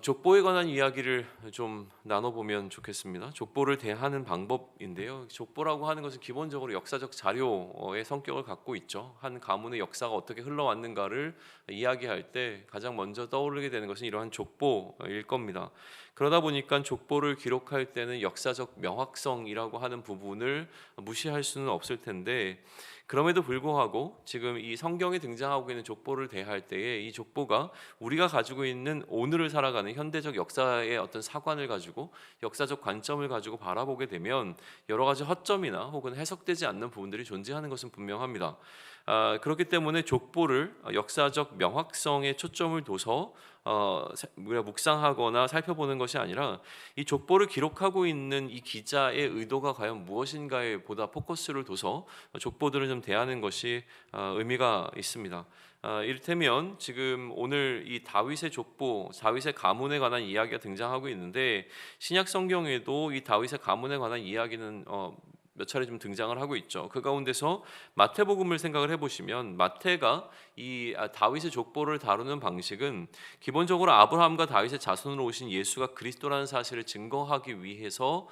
족보에 관한 이야기를 좀 나눠보면 좋겠습니다. 족보를 대하는 방법인데요. 족보라고 하는 것은 기본적으로 역사적 자료의 성격을 갖고 있죠. 한 가문의 역사가 어떻게 흘러왔는가를 이야기할 때 가장 먼저 떠오르게 되는 것은 이러한 족보일 겁니다. 그러다 보니까 족보를 기록할 때는 역사적 명확성이라고 하는 부분을 무시할 수는 없을 텐데, 그럼에도 불구하고 지금 이 성경에 등장하고 있는 족보를 대할 때에 이 족보가 우리가 가지고 있는 오늘을 살아가는 현대적 역사의 어떤 사관을 가지고 역사적 관점을 가지고 바라보게 되면 여러 가지 허점이나 혹은 해석되지 않는 부분들이 존재하는 것은 분명합니다. 그렇기 때문에 족보를 역사적 명확성에 초점을 둬서 우리가 묵상하거나 살펴보는 것이 아니라 이 족보를 기록하고 있는 이 기자의 의도가 과연 무엇인가에 보다 포커스를 둬서 족보들을 좀 대하는 것이 의미가 있습니다. 이를테면 지금 오늘 이 다윗의 족보, 다윗의 가문에 관한 이야기가 등장하고 있는데, 신약 성경에도 이 다윗의 가문에 관한 이야기는 몇 차례 좀 등장을 하고 있죠. 그 가운데서 마태복음을 생각을 해보시면 마태가 이 다윗의 족보를 다루는 방식은 기본적으로 아브라함과 다윗의 자손으로 오신 예수가 그리스도라는 사실을 증거하기 위해서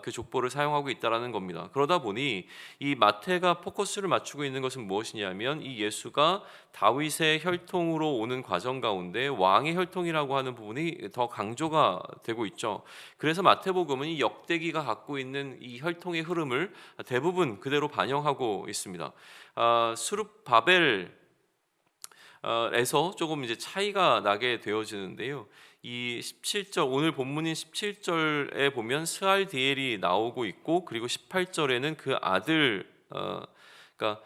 그 족보를 사용하고 있다라는 겁니다. 그러다 보니 이 마태가 포커스를 맞추고 있는 것은 무엇이냐면 이 예수가 다윗의 혈통으로 오는 과정 가운데 왕의 혈통이라고 하는 부분이 더 강조가 되고 있죠. 그래서 마태복음은 이 역대기가 갖고 있는 이 혈통의 흐름을 대부분 그대로 반영하고 있습니다. 수룹바벨 에서 조금 이제 차이가 나게 되어지는데요. 이 17절, 오늘 본문인 17절에 보면 스알디엘이 나오고 있고, 그리고 18절에는 그 아들 그러니까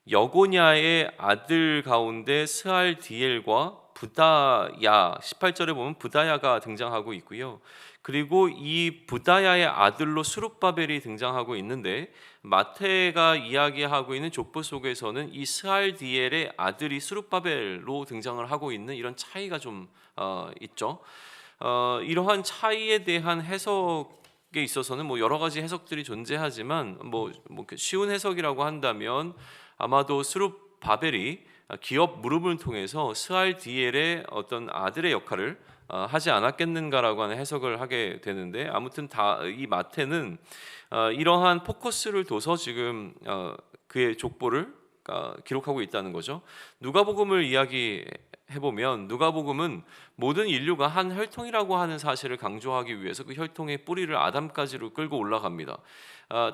여고냐의 아들 가운데 스알디엘과 부다야, 18절에 보면 부다야가 등장하고 있고요. 그리고 이 부다야의 아들로 수룹바벨이 등장하고 있는데, 마태가 이야기하고 있는 족보 속에서는 이 스알디엘의 아들이 수룹바벨로 등장을 하고 있는 이런 차이가 좀 있죠. 이러한 차이에 대한 해석에 있어서는 뭐 여러 가지 해석들이 존재하지만 뭐 쉬운 해석이라고 한다면 아마도 스룹바벨이 기업 물음을 통해서 스알디엘의 어떤 아들의 역할을 하지 않았겠는가라고 하는 해석을 하게 되는데, 아무튼 이 마태는 이러한 포커스를 둬서 지금 그의 족보를 기록하고 있다는 거죠. 누가복음을 이야기해보면 누가복음은 모든 인류가 한 혈통이라고 하는 사실을 강조하기 위해서 그 혈통의 뿌리를 아담까지로 끌고 올라갑니다.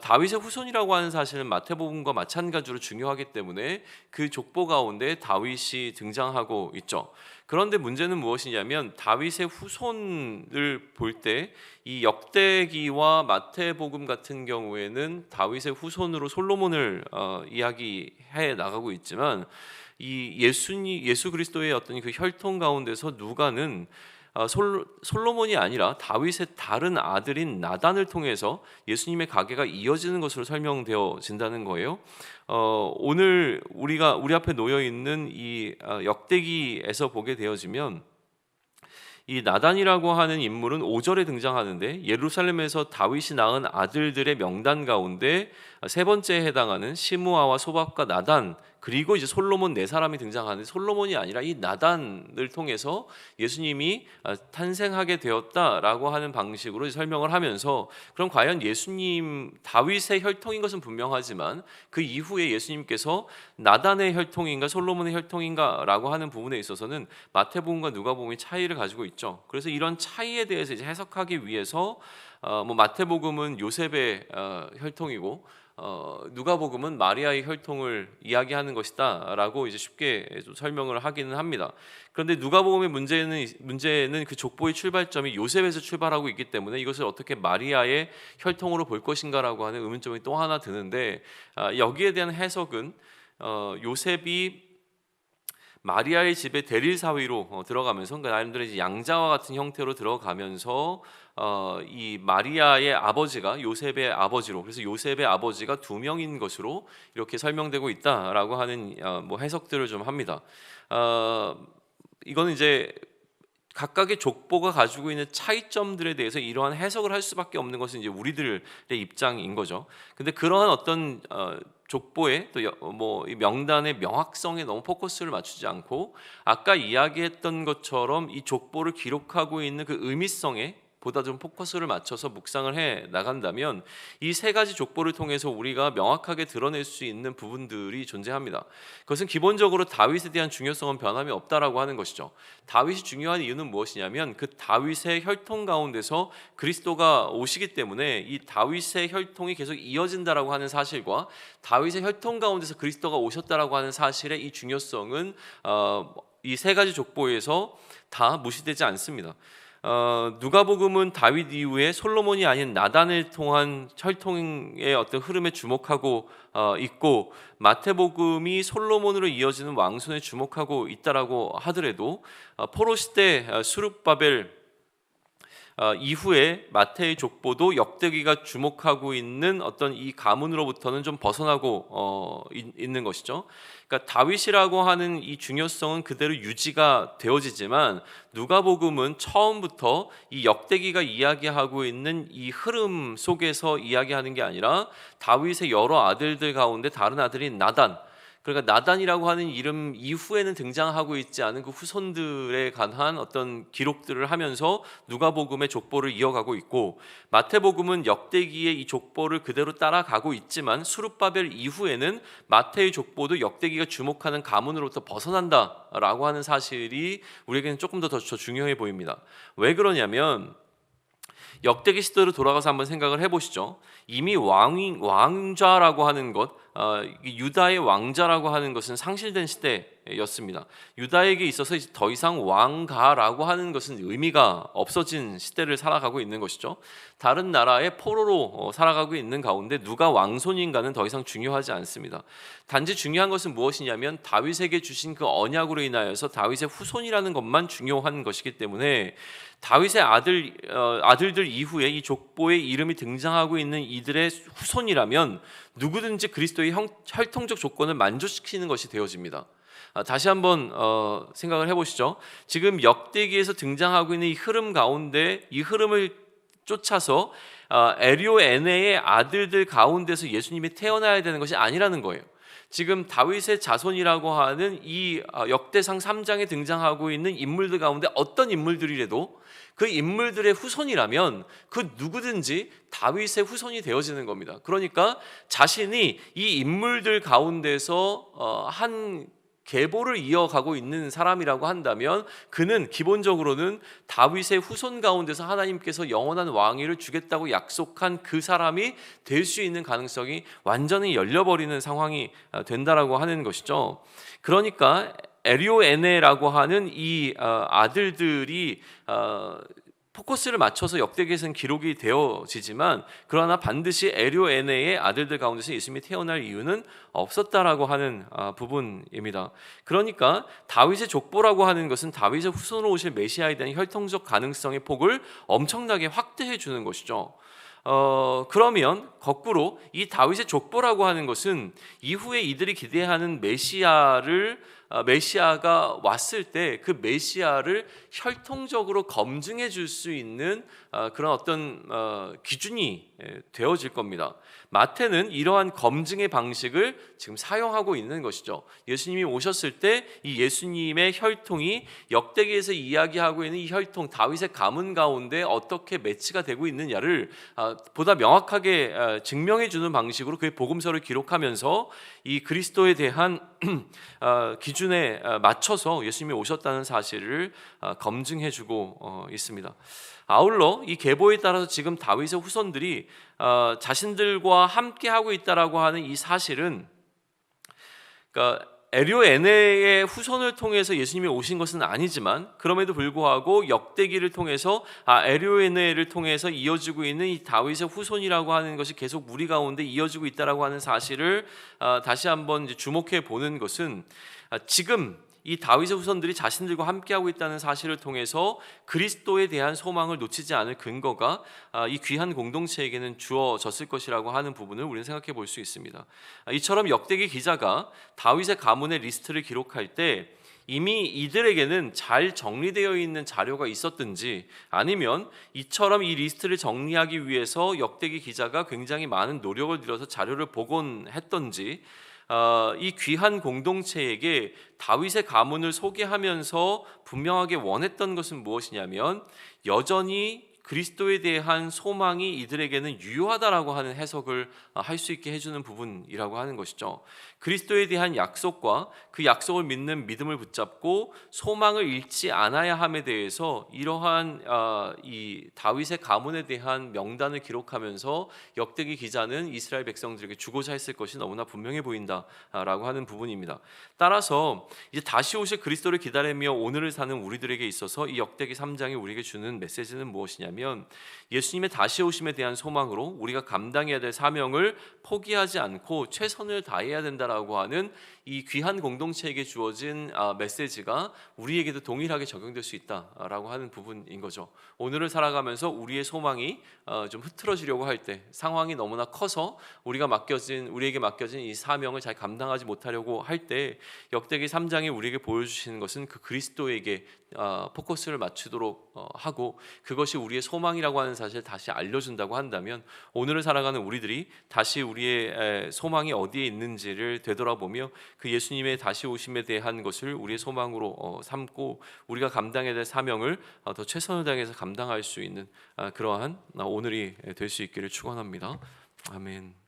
다윗의 후손이라고 하는 사실은 마태복음과 마찬가지로 중요하기 때문에 그 족보 가운데 다윗이 등장하고 있죠. 그런데 문제는 무엇이냐면 다윗의 후손을 볼 때 이 역대기와 마태복음 같은 경우에는 다윗의 후손으로 솔로몬을 이야기해 나가고 있지만, 이 예수 그리스도의 어떤 그 혈통 가운데서 누가는 솔로몬이 아니라 다윗의 다른 아들인 나단을 통해서 예수님의 가계가 이어지는 것으로 설명되어진다는 거예요. 오늘 우리 앞에 놓여 있는 이 역대기에서 보게 되어지면 이 나단이라고 하는 인물은 5절에 등장하는데, 예루살렘에서 다윗이 낳은 아들들의 명단 가운데 세 번째에 해당하는 시므아와 소박과 나단, 그리고 이제 솔로몬 네 사람이 등장하는데, 솔로몬이 아니라 이 나단을 통해서 예수님이 탄생하게 되었다라고 하는 방식으로 설명을 하면서, 그럼 과연 예수님 다윗의 혈통인 것은 분명하지만 그 이후에 예수님께서 나단의 혈통인가 솔로몬의 혈통인가라고 하는 부분에 있어서는 마태복음과 누가복음이 차이를 가지고 있죠. 그래서 이런 차이에 대해서 이제 해석하기 위해서 뭐 마태복음은 요셉의 혈통이고 누가복음은 마리아의 혈통을 이야기하는 것이다라고 이제 쉽게 좀 설명을 하기는 합니다. 그런데 누가복음의 문제는 그 족보의 출발점이 요셉에서 출발하고 있기 때문에 이것을 어떻게 마리아의 혈통으로 볼 것인가라고 하는 의문점이 또 하나 드는데, 여기에 대한 해석은 요셉이 마리아의 집에 대릴 사위로 들어가면서, 그러니까 나름대로 이제 양자와 같은 형태로 들어가면서 이 마리아의 아버지가 요셉의 아버지로, 그래서 요셉의 아버지가 두 명인 것으로 이렇게 설명되고 있다라고 하는 뭐 해석들을 좀 합니다. 이거는 이제 각각의 족보가 가지고 있는 차이점들에 대해서 이러한 해석을 할 수밖에 없는 것은 이제 우리들의 입장인 거죠. 근데 그러한 어떤 족보에 또 이 명단의 명확성에 너무 포커스를 맞추지 않고 아까 이야기했던 것처럼 이 족보를 기록하고 있는 그 의미성에 보다 좀 포커스를 맞춰서 묵상을 해 나간다면 이 세 가지 족보를 통해서 우리가 명확하게 드러낼 수 있는 부분들이 존재합니다. 그것은 기본적으로 다윗에 대한 중요성은 변함이 없다라고 하는 것이죠. 다윗이 중요한 이유는 무엇이냐면 그 다윗의 혈통 가운데서 그리스도가 오시기 때문에 이 다윗의 혈통이 계속 이어진다라고 하는 사실과 다윗의 혈통 가운데서 그리스도가 오셨다라고 하는 사실의 이 중요성은 이 세 가지 족보에서 다 무시되지 않습니다. 누가복음은 다윗 이후에 솔로몬이 아닌 나단을 통한 혈통의 어떤 흐름에 주목하고 있고, 마태복음이 솔로몬으로 이어지는 왕손에 주목하고 있다라고 하더라도 포로 시대 수룹바벨 이후에 마태의 족보도 역대기가 주목하고 있는 어떤 이 가문으로부터는 좀 벗어나고 있는 것이죠. 그러니까 다윗이라고 하는 이 중요성은 그대로 유지가 되어지지만 누가복음은 처음부터 이 역대기가 이야기하고 있는 이 흐름 속에서 이야기하는 게 아니라 다윗의 여러 아들들 가운데 다른 아들인 나단, 그러니까 나단이라고 하는 이름 이후에는 등장하고 있지 않은 그 후손들에 관한 어떤 기록들을 하면서 누가복음의 족보를 이어가고 있고, 마태복음은 역대기의 이 족보를 그대로 따라가고 있지만 수룹바벨 이후에는 마태의 족보도 역대기가 주목하는 가문으로부터 벗어난다라고 하는 사실이 우리에게는 조금 더 중요해 보입니다. 왜 그러냐면 역대기 시대로 돌아가서 한번 생각을 해보시죠. 이미 왕좌라고 하는 것, 유다의 왕자라고 하는 것은 상실된 시대였습니다. 유다에게 있어서 더 이상 왕가라고 하는 것은 의미가 없어진 시대를 살아가고 있는 것이죠. 다른 나라의 포로로 살아가고 있는 가운데 누가 왕손인가는 더 이상 중요하지 않습니다. 단지 중요한 것은 무엇이냐면 다윗에게 주신 그 언약으로 인하여서 다윗의 후손이라는 것만 중요한 것이기 때문에 다윗의 아들들 이후에 이 족보에 이름이 등장하고 있는 이들의 후손이라면 누구든지 그리스도의 혈통적 조건을 만족시키는 것이 되어집니다. 다시 한번 생각을 해보시죠. 지금 역대기에서 등장하고 있는 이 흐름 가운데 이 흐름을 쫓아서 에리오에네의 아들들 가운데서 예수님이 태어나야 되는 것이 아니라는 거예요. 지금 다윗의 자손이라고 하는 이 역대상 3장에 등장하고 있는 인물들 가운데 어떤 인물들이라도 그 인물들의 후손이라면 그 누구든지 다윗의 후손이 되어지는 겁니다. 그러니까 자신이 이 인물들 가운데서 한 계보를 이어가고 있는 사람이라고 한다면 그는 기본적으로는 다윗의 후손 가운데서 하나님께서 영원한 왕위를 주겠다고 약속한 그 사람이 될 수 있는 가능성이 완전히 열려버리는 상황이 된다라고 하는 것이죠. 그러니까 에리오에네라고 하는 이 아들들이 포커스를 맞춰서 역대기에서는 기록이 되어지지만 그러나 반드시 에리오에네의 아들들 가운데서 예수님이 태어날 이유는 없었다라고 하는 부분입니다. 그러니까 다윗의 족보라고 하는 것은 다윗의 후손으로 오실 메시아에 대한 혈통적 가능성의 폭을 엄청나게 확대해 주는 것이죠. 그러면 거꾸로 이 다윗의 족보라고 하는 것은 이후에 이들이 기대하는 메시아가 왔을 때 그 메시아를 혈통적으로 검증해 줄 수 있는 그런 어떤 기준이 되어질 겁니다. 마태는 이러한 검증의 방식을 지금 사용하고 있는 것이죠. 예수님이 오셨을 때 이 예수님의 혈통이 역대기에서 이야기하고 있는 이 혈통, 다윗의 가문 가운데 어떻게 매치가 되고 있느냐를 보다 명확하게 증명해 주는 방식으로 그의 복음서를 기록하면서 이 그리스도에 대한 기준에 맞춰서 예수님이 오셨다는 사실을 검증해 주고 있습니다. 아울러 이 계보에 따라서 지금 다윗의 후손들이 자신들과 함께 하고 있다라고 하는 이 사실은, 그러니까 에리오에네의 후손을 통해서 예수님이 오신 것은 아니지만 그럼에도 불구하고 역대기를 통해서 에리오에네를 통해서 이어지고 있는 이 다윗의 후손이라고 하는 것이 계속 우리 가운데 이어지고 있다라고 하는 사실을 다시 한번 주목해 보는 것은 지금 이 다윗의 후손들이 자신들과 함께하고 있다는 사실을 통해서 그리스도에 대한 소망을 놓치지 않을 근거가 이 귀한 공동체에게는 주어졌을 것이라고 하는 부분을 우리는 생각해 볼 수 있습니다. 이처럼 역대기 기자가 다윗의 가문의 리스트를 기록할 때 이미 이들에게는 잘 정리되어 있는 자료가 있었든지 아니면 이처럼 이 리스트를 정리하기 위해서 역대기 기자가 굉장히 많은 노력을 들여서 자료를 복원했던지 이 귀한 공동체에게 다윗의 가문을 소개하면서 분명하게 원했던 것은 무엇이냐면 여전히 그리스도에 대한 소망이 이들에게는 유효하다라고 하는 해석을 할 수 있게 해주는 부분이라고 하는 것이죠. 그리스도에 대한 약속과 그 약속을 믿는 믿음을 붙잡고 소망을 잃지 않아야 함에 대해서 이러한 이 다윗의 가문에 대한 명단을 기록하면서 역대기 기자는 이스라엘 백성들에게 주고자 했을 것이 너무나 분명해 보인다라고 하는 부분입니다. 따라서 이제 다시 오실 그리스도를 기다리며 오늘을 사는 우리들에게 있어서 이 역대기 3장이 우리에게 주는 메시지는 무엇이냐면 예수님의 다시 오심에 대한 소망으로 우리가 감당해야 될 사명을 포기하지 않고 최선을 다해야 된다라고 하는 이 귀한 공동체에게 주어진 메시지가 우리에게도 동일하게 적용될 수 있다라고 하는 부분인 거죠. 오늘을 살아가면서 우리의 소망이 좀 흐트러지려고 할 때, 상황이 너무나 커서 우리에게 맡겨진 이 사명을 잘 감당하지 못하려고 할 때 역대기 3장이 우리에게 보여주시는 것은 그 그리스도에게 포커스를 맞추도록 하고 그것이 우리의 소망이라고 하는 사실을 다시 알려준다고 한다면 오늘을 살아가는 우리들이 다시 우리의 소망이 어디에 있는지를 되돌아보며 그 예수님의 다시 오심에 대한 것을 우리의 소망으로 삼고 우리가 감당해야 될 사명을 더 최선을 다해서 감당할 수 있는 그러한 오늘이 될 수 있기를 축원합니다. 아멘.